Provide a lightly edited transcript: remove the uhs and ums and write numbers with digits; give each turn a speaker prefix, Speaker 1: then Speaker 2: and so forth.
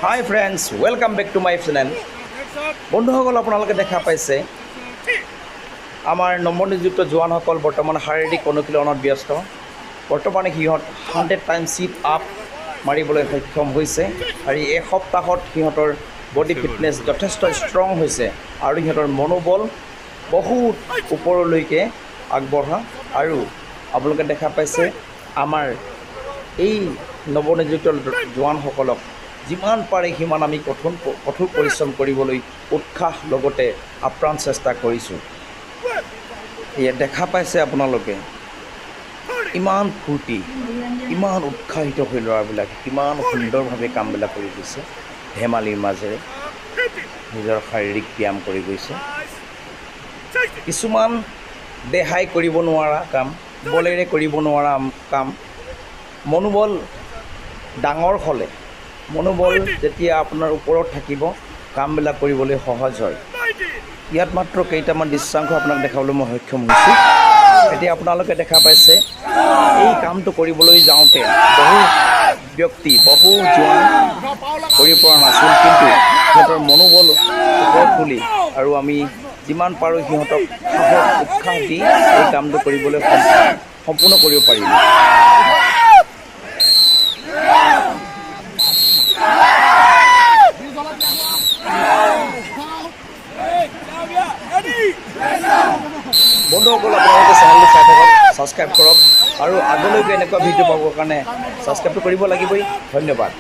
Speaker 1: High friends, welcome back to my channel. বন্ধুসকল, আপোনালোকে দেখা পাইছে আমাৰ নৱনিযুক্ত জোৱানসকল বৰ্তমান শাৰীৰিক অনুশীলনত ব্যস্ত। বৰ্তমানে সিহঁত 100 টাইমছ চিট আপ মাৰিবলৈ সক্ষম হৈছে আৰু এই সপ্তাহত সিহঁতৰ বডি ফিটনেছ যথেষ্ট ষ্ট্ৰং হৈছে আৰু সিহঁতৰ মনোবল বহুত ওপৰলৈকে আগবঢ়া। আৰু আপোনালোকে দেখা পাইছে আমাৰ এই নৱনিযুক্ত জোৱানসকলক যিমান পাৰে সিমান আমি কঠোৰ পৰিশ্ৰম কৰিবলৈ উৎসাহ লগতে আপ্ৰাণ চেষ্টা কৰিছোঁ। ইয়াত দেখা পাইছে আপোনালোকে ইমান ফূৰ্তি, ইমান উৎসাহিত হৈ ল'ৰাবিলাকে কিমান সুন্দৰভাৱে কামবিলাক কৰি গৈছে, ধেমালিৰ মাজেৰে নিজৰ শাৰীৰিক ব্যায়াম কৰি গৈছে। কিছুমান দেহাই কৰিব নোৱাৰা কাম, বলেৰে কৰিব নোৱাৰা কাম, মনোবল ডাঙৰ হ'লে, মনোবল যেতিয়া আপোনাৰ ওপৰত থাকিব কামবিলাক কৰিবলৈ সহজ হয়। ইয়াত মাত্ৰ কেইটামান দৃশ্যাংশ আপোনাক দেখাবলৈ মই সক্ষম হৈছোঁ। এতিয়া আপোনালোকে দেখা পাইছে এই কামটো কৰিবলৈ যাওঁতে বহু ব্যক্তি, বহু জোৱান কৰিব পৰা নাছিল, কিন্তু সিহঁতৰ মনোবল ওপৰত তুলি আৰু আমি যিমান পাৰোঁ সিহঁতক সাহস উৎসাহ দি এই কামটো কৰিবলৈ সম্পূৰ্ণ কৰিব পাৰিলোঁ। বন্ধুসকল, আপোনালোকে চেনেলটো চাই থাকক, ছাবস্ক্ৰাইব কৰক আৰু আগলৈকে এনেকুৱা ভিডিঅ' পাবৰ কাৰণে ছাবস্ক্ৰাইবটো কৰিব লাগিবই। ধন্যবাদ।